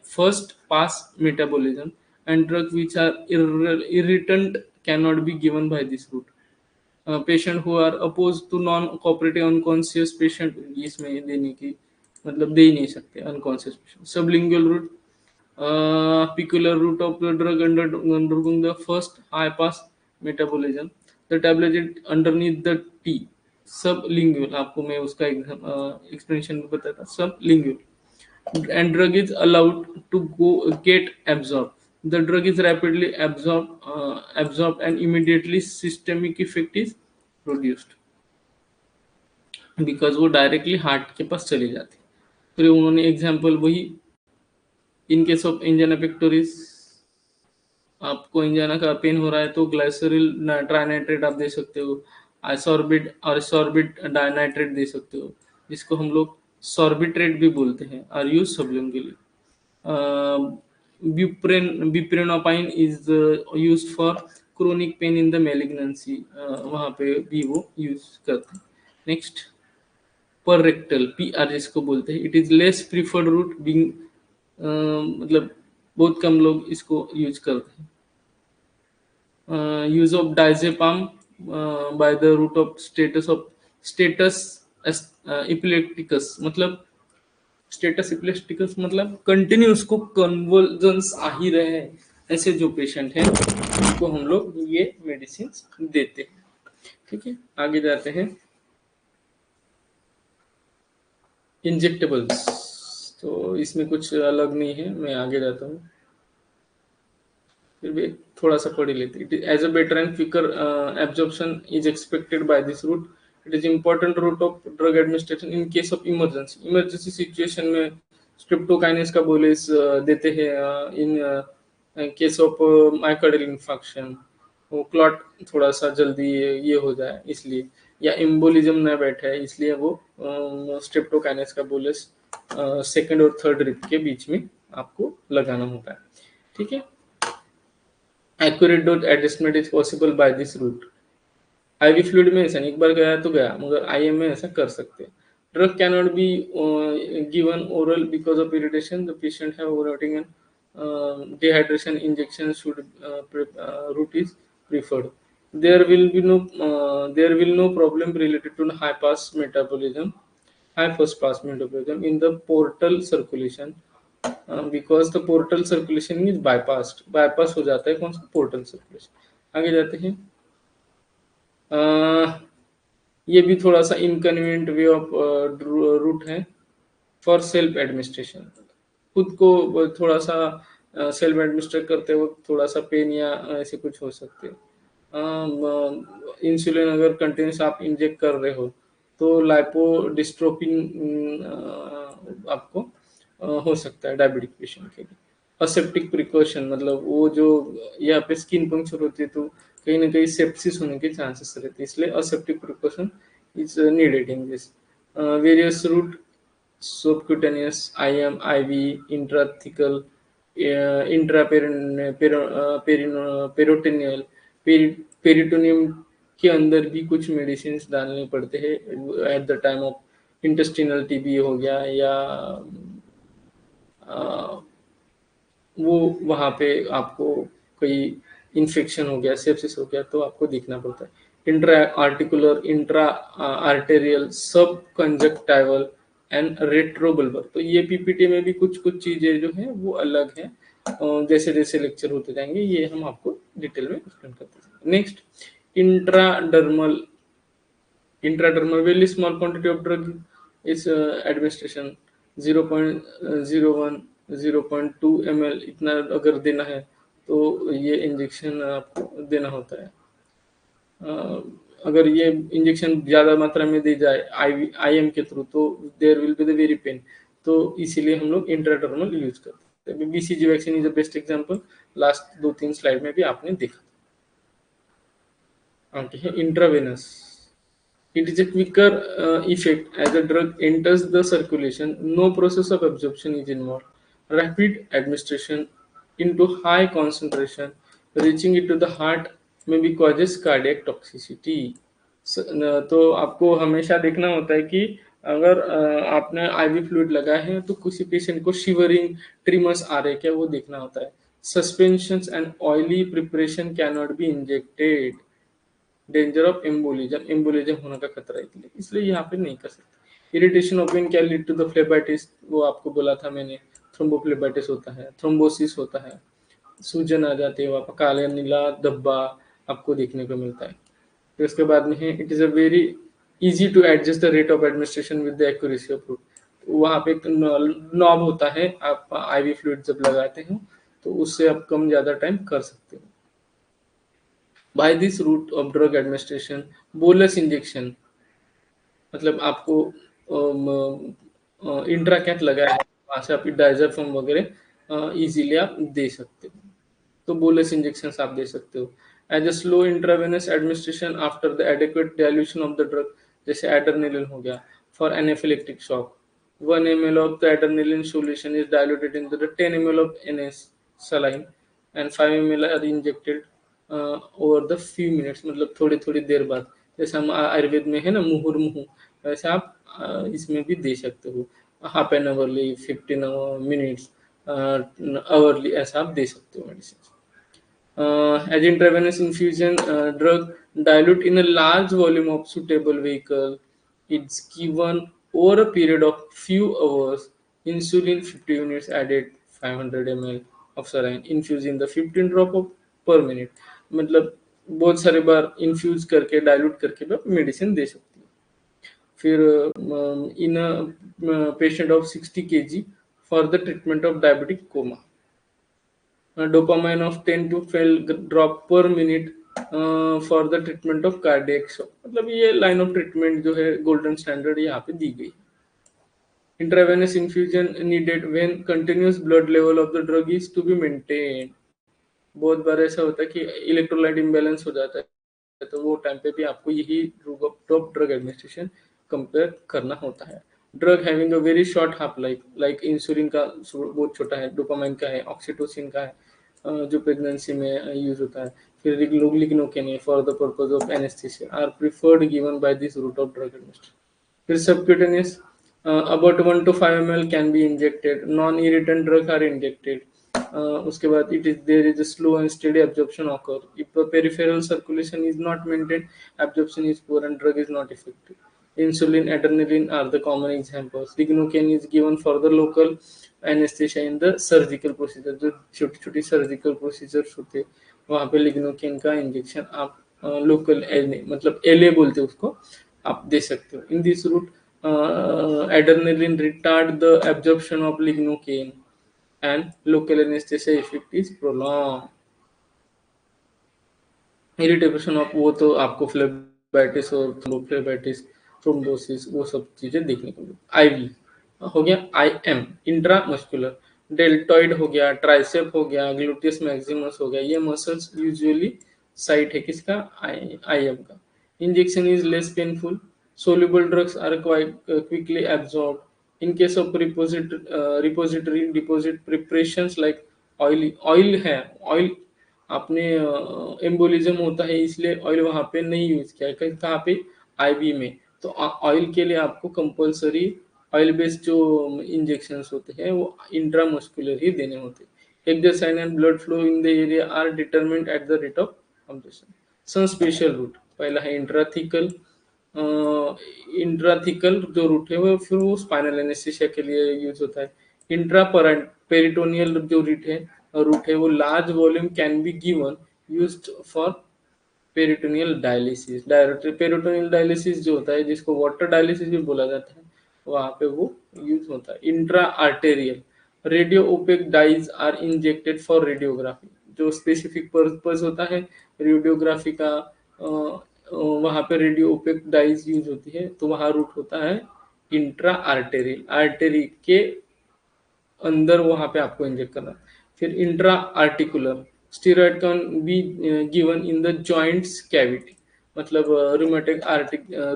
first pass metabolism and drug which are irritant cannot be given by this route. Patient who are oppose to non cooperative unconscious patient, इसमें देने की मतलब दे ही नहीं सकते unconscious patient. Sublingual route, peculiar route of the drug undergoing the first high pass metabolism. The tablet is underneath the T. Sublingual, आपको मैं उसका एक्सप्लेनेशन बताया था। Sublingual and drug is allowed to go get absorbed. The drug is rapidly absorbed and immediately systemic effect is produced because वो directly heart के पास चली जाती है। फिर उन्होंने एग्जाम्पल वही, इन केस ऑफ इंजन पेक्टोरिस, आपको इंजाना का पेन हो रहा है तो ग्लाइसरिल ट्राइनाइट्रेट आप दे सकते हो, आइसॉर्बिट और सॉर्बिट डाइनाइट्रेट दे सकते हो, जिसको हम लोग सॉर्बिट्रेट भी बोलते हैं, are use sublingually. Buprenorphine is used for chronic pain in the malignancy, वहां पे भी वो यूज करते हैं। नेक्स्ट, पर रेक्टल, पीआर जिसको बोलते हैं, it is less preferred route being, मतलब बहुत कम लोग इसको यूज करते हैं। use of diazepam by the root of status epilepticus, मतलब स्टेटस इपिलेप्टिकस मतलब कंटिन्यू उसको कन्वर्जन्स आ ही रहे हैं, ऐसे जो पेशेंट हैं उनको हम लोग ये मेडिसिन देते हैं। ठीक है, आगे जाते हैं। इंजेक्टेबल्स, तो इसमें कुछ अलग नहीं है, मैं आगे जाता हूँ। फिर भी थोड़ा सा पढ़ ही लेते। As a better and quicker absorption is expected by this route. It is important route of drug administration in case of emergency. Emergency situation में स्ट्रिप्टोकाइनेस का बोलेस देते हैं in case of myocardial infarction, वो clot थोड़ा सा जल्दी ये हो जाए इसलिए, या एम्बोलिज्म न बैठे इसलिए वो स्ट्रिप्टोकाइनेस का बोलेस सेकंड और थर्ड रिप के बीच में आपको लगाना होता है। ठीक है, accurate dose adjustment is possible by this route. IV fluid में ऐसा नहीं, एक बार गया तो गया, मगर आईएम में ऐसा कर सकते हैं। Drug cannot be given oral because of irritation, the patient have overeating and dehydration, injection should route is preferred. There will no problem related to high pass metabolism, high first pass metabolism in the portal circulation, because the portal circulation is bypassed, bypass हो जाता है कौन सा, portal circulation. आगे जाते हैं। ये भी थोड़ा सा इनकन्वीनियंट वे ऑफ रूट है फॉर सेल्फ एडमिनिस्ट्रेशन। खुद को थोड़ा सा सेल्फ एडमिनिस्टर करते वक्त थोड़ा सा पेन या ऐसे कुछ हो सकते हैं। इंसुलिन अगर कंटिन्यूस आप इंजेक्ट कर रहे हो तो लाइपोडिस्ट्रोफिन आपको हो सकता है डायबिटिक पेशेंट के लिए। असेप्टिक प्रिकॉशन मतलब वो जो यहाँ पे स्किन पंक्चर होती है तो कहीं ना कहीं सेप्सिस होने के चांसेस रहते हैं, इसलिए aseptic precaution is needed in this. Various route subcutaneous, IM, IV, intrathecal, intraperitoneal, peritoneum के अंदर भी कुछ मेडिसिन डालने पड़ते हैं at the time of intestinal TB हो गया या वो वहाँ पे आपको कोई इन्फेक्शन हो गया, सेप्सिस हो गया तो आपको देखना पड़ता है। इंट्रा आर्टिकुलर, इंट्रा आर्टेरियल, सब कंजक्टाइवल एंड रेट्रोबल्बर। तो ये पीपीटी में भी कुछ कुछ चीजें जो है वो अलग है। जैसे जैसे लेक्चर होते जाएंगे ये हम आपको डिटेल में एक्सप्लेन करते हैं। Next, intradermal very small quantity of drug is administration 0.01 0.2 ml इतना अगर देना है तो ये इंजेक्शन आपको देना होता है। अगर ये इंजेक्शन ज्यादा मात्रा में दी जाए आईएम के थ्रू तो there will be the very pain, तो इसीलिए हम लोग इंट्राडर्मल यूज करते हैं। BCG vaccine is the best example, last 2-3 slide में भी आपने देखा। ओके है intravenous. It is a quicker effect as the drug enters the circulation. No process of absorption is involved. Rapid administration into high concentration, reaching it to the heart may be causes cardiac toxicity. तो आपको हमेशा देखना होता है कि अगर आपने IV fluid लगाया है तो किसी पेशेंट को शिवरिंग ट्रिमर्स आ रहे क्या वो देखना होता है। Suspensions and oily preparation can not be injected. Danger of embolism होने का खतरा है, इसलिए यहाँ पे नहीं कर सकते। Irritation of vein can lead to the phlebitis, वो आपको बोला था मैंने, थ्रोम्बोफ्लेबाइटिस होता है, थ्रोम्बोसिस होता है, सूजन आ जाते हैं, वहाँ पर काला नीला धब्बा आपको देखने को मिलता है। फिर उसके बाद में है it is a very easy to adjust the rate of administration with the accuracy of route. वहाँ पे एक नॉब होता है, आप आईवी फ्लूइड जब लगाते हो तो उससे आप कम ज्यादा टाइम कर सकते हो। By this route of drug administration bolus injection, मतलब आपको इंट्राकैथ लगा है वहां से आप डायजरफॉर्म वगैरह इजीली आप दे सकते हो, तो बोलस इंजेक्शन आप दे सकते हो। As a slow intravenous administration after the adequate dilution of the drug, जैसे एड्रेनालिन हो गया for anaphylactic shock, 1 ml of the adrenaline solution is diluted into the 10 ml of NS saline and 5 ml are injected over the few minutes, मतलब थोड़ी थोड़ी देर बाद। जैसे हम आयुर्वेद में है ना मुहुर्मुहु, वैसे आप इसमें भी दे सकते हो। Half an hourly, 15 minutes, hourly, ऐसा आप दे सकते हो medicine. As intravenous infusion drug dilute in a large volume of suitable vehicle. It's given over a period of few hours. Insulin 50 units added, 500 ml of saline infused in the 15 drop of per minute. मतलब बहुत सारे बार infuse करके dilute करके भी medicine दे सकती है। फिर in patient of 60 kg for the treatment of diabetic coma, dopamine of 10 to 12 drop per minute for the treatment of cardiac shock. मतलब ये लाइन ऑफ ट्रीटमेंट जो है गोल्डन स्टैंडर्ड यहाँ पे दी गई। Intravenous infusion needed when continuous blood level of the drug is to be maintain. बहुत बार ऐसा होता है कि इलेक्ट्रोलाइट इम्बैलेंस हो जाता है, तो वो टाइम पे भी आपको यही ड्रग एडमिनिस्ट्रेशन कंपेयर करना होता है। Drug having a very short half life, like insulin का बहुत छोटा है, डोपामाइन का है, ऑक्सीटोसिन का है जो प्रेगनेंसी में यूज होता है। फिर lignocaine for the purpose of anaesthesia are preferred given by this route of drug administration. फिर subcutaneous about 1 to 5 ml can be injected, non irritant drug are injected। उसके बाद it is there is a slow and steady absorption occur if the peripheral circulation is not maintained, absorption is poor and drug is not effective। Insulin, adrenaline are the common examples। Lignocaine is given for the local anesthesia in the surgical procedure, जो छोटी छोटी surgical procedures होते वहाँ पे lignocaine का injection आप local L मतलब LA बोलते उसको आप दे सकते हो। In this route adrenaline retard the absorption of lignocaine and local anesthesia effect is prolonged. Irritation of वो तो आपको फ्लेबाइटिस और फ्लेबाइटिस थ्रोम्बोसिस वो सब चीजें देखने को मिली। आईवी हो गया, आईएम इंट्रामस्कुलर, डेल्टॉइड हो गया, ट्राइसेप हो गया, ग्लूटियस मैक्सिमस हो गया, ये मसल्स यूजुअली साइट है किसका, आईएम का। Injection is less painful, soluble drugs are quite quickly absorbed in case of repository deposit preparations like oil है, ऑयल आपने एम्बोलिज्म होता है इसलिए ऑयल वहां पे नहीं यूज किया है, कहाँ पे, आईवी में। तो ऑयल के लिए आपको कंपलसरी ऑयल बेस्ड जो इंजेक्शंस होते हैं वो इंट्रामस्कुलर ही देने होते हैं। Exercise and blood flow in the area are determined at the rate of compression. Some special route, पहला है इंट्राथिकल, इंट्राथिकल जो रूट है वो फिर वो स्पाइनल एनेस्थीसिया के लिए यूज होता है। इंट्रा पेरिटोनियल जो रूट है वो large volume can be given used for peritoneal dialysis. Peritoneal dialysis जो होता है जिसको वाटर डायलिसिस भी बोला जाता है, वहां पे वो यूज होता है। Intra arterial, radio opaque dyes are injected for radiography, जो स्पेसिफिक पर्पज होता है रेडियोग्राफी का, वहां पे रेडियो ओपेक डाइज यूज होती है, तो वहां रूट होता है इंट्रा आर्टेरियल, आर्टेरी के अंदर वहां पे आपको इंजेक्ट करना। फिर intra articular, steroid can be given in the joints cavity, मतलब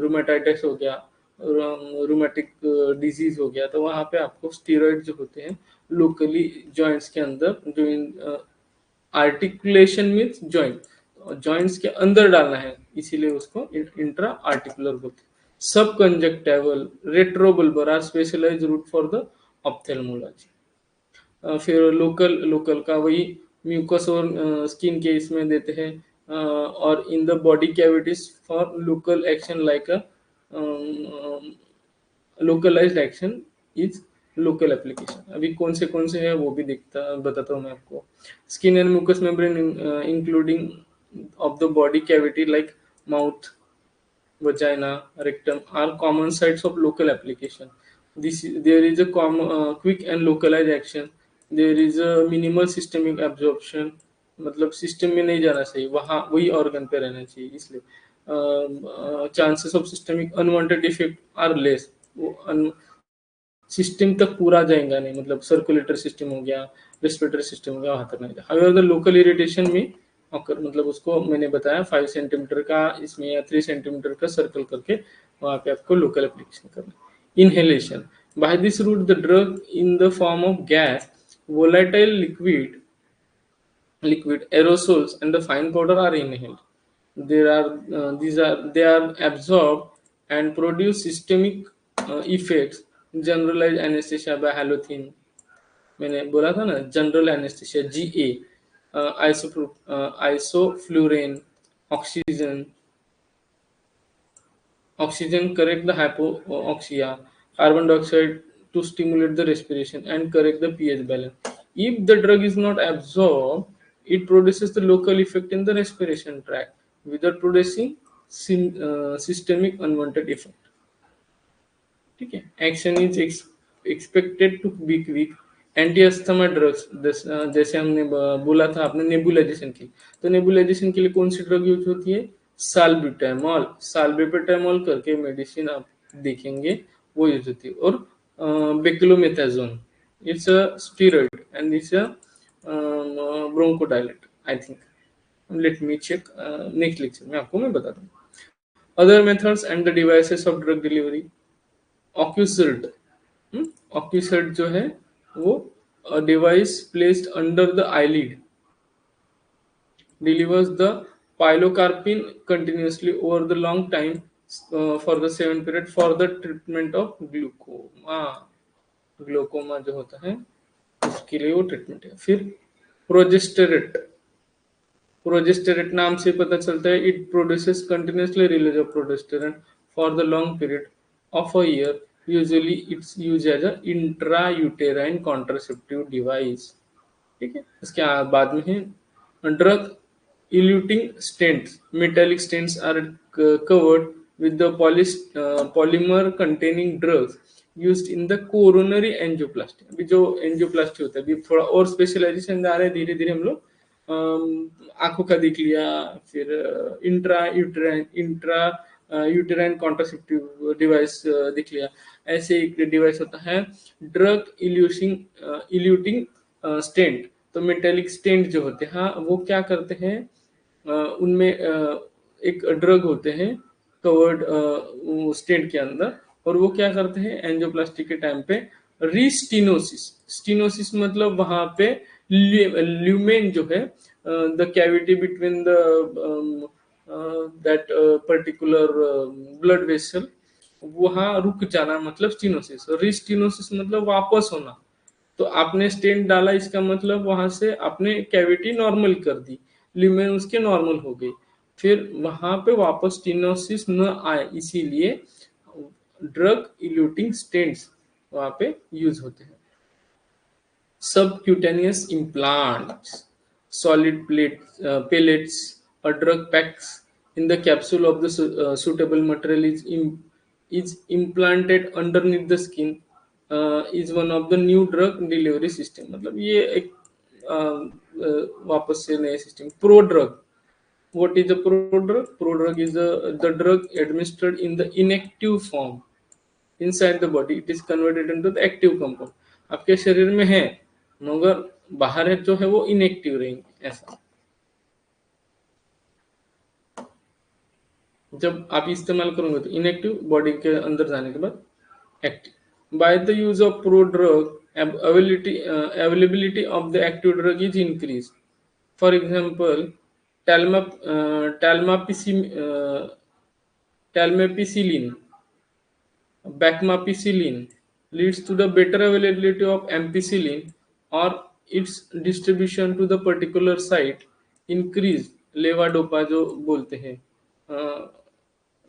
रूमेटाइटिस हो गया, रूमेटिक डिजीज हो गया, तो वहां पे आपको स्टीरॉयड जो होते हैं लोकली जॉइंट्स के अंदर, जो आर्टिकुलेशन मीन्स जॉइंट्स के अंदर डालना है, इसीलिए उसको इंट्रा आर्टिकुलर बोलते हैं। Subconjunctival retrobulbar are specialized route for the ophthalmology. फिर लोकल लोकल का वही म्यूकस और स्किन के इसमें देते हैं, और in the body cavities for local action like a localised action is local application. अभी कौन से है वो भी बताता हूँ मैं आपको। Skin and mucous membrane including of the body cavity like mouth, vagina, rectum are common sites of local application. There is a quick and localized action. There is a minimal systemic absorption, मतलब system में नहीं जाना चाहिए, वहाँ वही organ पे रहना चाहिए, इसलिए chances of systemic unwanted effect are less. वो सिस्टम तक पूरा जाएगा नहीं, मतलब सर्कुलेटर सिस्टम हो गया, रेस्पिरेटरी सिस्टम हो गया, वहां तक नहीं जाएगा। हाउएवर द लोकल इरिटेशन में ऑकर, मतलब उसको मैंने बताया 5 सेंटीमीटर का इसमें या 3 सेंटीमीटर का सर्कल करके वहां पे आपको लोकल एप्लीकेशन करना। Inhalation, by this route the drug in the form of gas, volatile liquid aerosols and the fine powder are inhaled. They are absorbed and produce systemic effects. Generalized anesthesia by halothine, मैंने बोला था ना general anaesthesia GA, isoflurane, oxygen, oxygen correct the hypoxia, carbon dioxide to stimulate the respiration and correct the pH balance. If the drug is not absorbed, it produces the local effect in the respiration tract without producing systemic unwanted effect. ठीक है। Action is expected to be quick. Anti asthma drugs, जैसे हमने बोला था आपने nebulisation की, तो nebulisation के लिए कौन सी ड्रग यूज होती है, साल्ब्यूटामॉल, साल्ब्यूटामॉल करके मेडिसिन आप देखेंगे वो यूज होती है। और beclomethasone, it's a steroid and it's a bronchodilator I think. Let me check, next lecture में आपको मैं बता दूँ। Other methods and the devices of drug delivery. Ocusert, ocusert जो है वो device placed under the eyelid delivers the pilocarpine continuously over the long time for the 7 period for the treatment of glaucoma। Glaucoma जो होता है उसके लिए वो treatment है। फिर प्रोजेस्टेरेट, प्रोजेस्टेरेट नाम से पता चलता है it produces continuously release of progesterone for the long period of a year, usually it's use as a intrauterine contraceptive device. ठीक है। इसके बाद में है drug eluting stents, metallic stents are covered with the polymer containing drugs used in the coronary angioplasty. अभी जो angioplasty होता है, अभी थोड़ा और स्पेशलाइजेशन आ रहा है धीरे धीरे हम लोग। आंखों का देख लिया, फिर इंट्रा यूटेराइन कॉन्ट्रासेप्टिव डिवाइस देख लिया। ऐसे एक डिवाइस होता है ड्रग इल्यूटिंग स्टेंट। तो मेटेलिक स्टेंट जो होते हैं, हाँ, वो क्या करते हैं, उनमें एक ड्रग होते हैं कवर्ड स्टेंट के अंदर, और वो क्या करते हैं एंजियोप्लास्टी के टाइम पे रीस्टिनोसिस। स्टिनोसिस मतलब वहां पे ल्यूमेन जो है, the cavity between the that particular blood vessel, वहां रुक जाना मतलब स्टिनोसिस। रीस्टिनोसिस मतलब वापस होना। तो आपने स्टेंट डाला, इसका मतलब वहां से आपने कैविटी नॉर्मल कर दी, ल्यूमेन उसके नॉर्मल हो गई, फिर वहां पे वापस स्टिनोसिस न आए, इसीलिए ड्रग इल्यूटिंग स्टेंट्स वहां पे यूज होते हैं। Subcutaneous implants, solid pellets or drug packs in the capsule of the suitable material is implanted underneath the skin, is one of the new drug delivery system। मतलब ये एक वापस से नए system. Pro drug, what is a prodrug? Prodrug is the drug administered in the inactive form inside the body. It is converted into the active compound। आपके शरीर में है मगर बाहर है जो है वो इनएक्टिव रहेंगे, ऐसा। जब आप इस्तेमाल करोगे तो इनएक्टिव, बॉडी के अंदर जाने के बाद active. By the use of prodrug availability of the active drug is increase. For example talmapicillin, bacmapicillin leads to the better availability of ampicillin or its distribution to the particular site, increase levodopa जो बोलते हैं,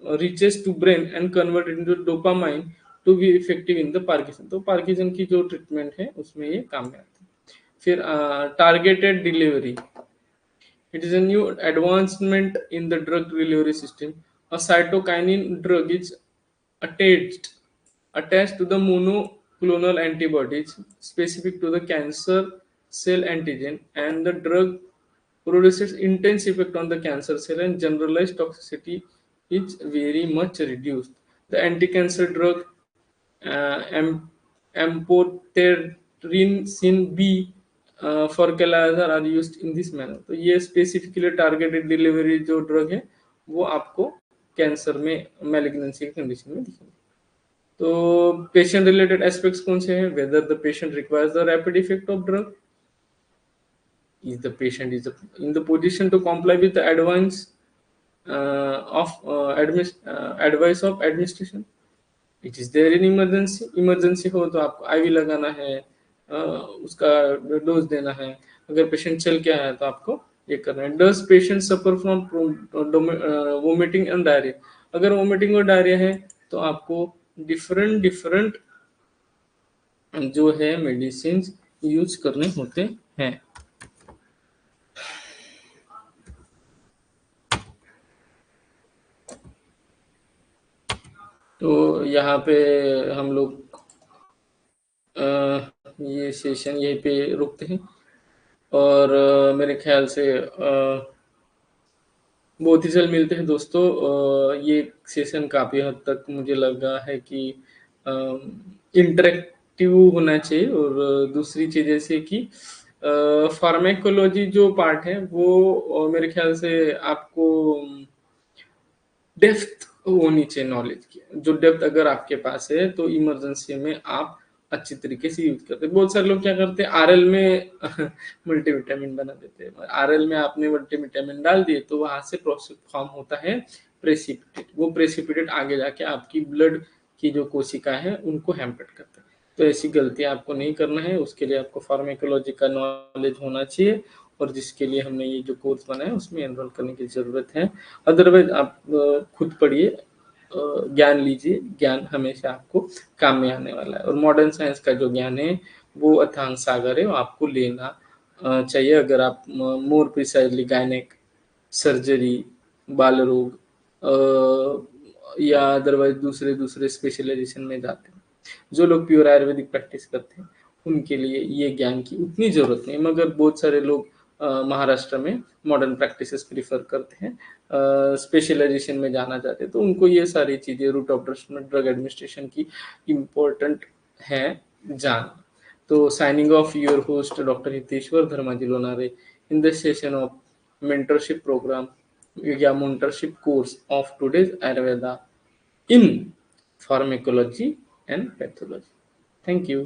reaches to brain and convert into dopamine to be effective in the Parkinson। तो Parkinson की जो treatment है उसमें ये काम में आता है। फिर targeted delivery, it is a new advancement in the drug delivery system. A cytokinin drug is attached attached to the monoclonal antibodies specific to the cancer cell antigen, and the drug produces intense effect on the cancer cell and generalized toxicity is very much reduced। The anti-cancer drug am, amphotericin B फॉर्केलाइजर are used in this manner. तो ये specifically targeted delivery जो drug है वो आपको cancer में malignancy की condition में दिखेंगे। तो पेशेंट रिलेटेड एस्पेक्ट्स कौन से हैं? Whether the patient requires the rapid effect of drug, is the patient is in the position to comply with the advice advice of administration, it is there in emergency. Emergency हो तो आपको ivy लगाना है, उसका dose देना है। अगर patient चल के आया तो आपको ये करना है। Does patient suffer from vomiting and diarrhoea? अगर वोमिटिंग और डायरिया है तो आपको डिफरेंट जो है मेडिसिन यूज करने होते हैं। तो यहाँ पे हम लोग ये सेशन यहीं पे रुकते हैं, और मेरे ख्याल से बहुत ही जल्द मिलते हैं दोस्तों। ये सेशन काफ़ी हद तक मुझे लगा है कि इंटरेक्टिव होना चाहिए, और दूसरी चीज़ ऐसे कि फार्मेकोलॉजी जो पार्ट है वो मेरे ख्याल से आपको डेप्थ होनी चाहिए नॉलेज की। जो डेप्थ अगर आपके पास है तो इमरजेंसी में आप अच्छी तरीके से यूज करते हैं। बहुत सारे लोग क्या करते हैं, आरएल में मल्टीविटामिन बना देते हैं। आरएल में आपने मल्टीविटामिन डाल दिए तो वहां से प्रोसेस फॉर्म होता है प्रेसिपिटेट। वो प्रेसिपिटेट आगे जाके आपकी ब्लड की जो कोशिका है उनको हैम्पर करता है। तो ऐसी गलती आपको नहीं करना है, उसके लिए आपको फार्मेकोलॉजी का नॉलेज होना चाहिए, और जिसके लिए हमने ये जो कोर्स बनाया उसमें एनरोल करने की ज़रूरत है। अदरवाइज आप खुद पढ़िए, ज्ञान लीजिए, ज्ञान हमेशा आपको काम में आने वाला है। और मॉडर्न साइंस का जो ज्ञान है वो अथांग सागर है, वो आपको लेना चाहिए। अगर आप मोर प्रिसाइजली गायनेक, सर्जरी, बाल रोग, या अदरवाइज दूसरे स्पेशलाइजेशन में जाते हैं। जो लोग प्योर आयुर्वेदिक प्रैक्टिस करते हैं उनके लिए ये ज्ञान की उतनी ज़रूरत नहीं, मगर बहुत सारे लोग महाराष्ट्र में मॉडर्न प्रैक्टिसेस प्रीफर करते हैं, स्पेशलाइजेशन में जाना चाहते हैं, तो उनको ये सारी चीज़ें रूट ऑफ ड्रग एडमिनिस्ट्रेशन की इम्पोर्टेंट है जान। तो signing off your host doctor Hiteshwar Dharmaji Lonare in the session of mentorship program या mentorship course of today's Ayurveda in pharmacology and pathology. Thank you.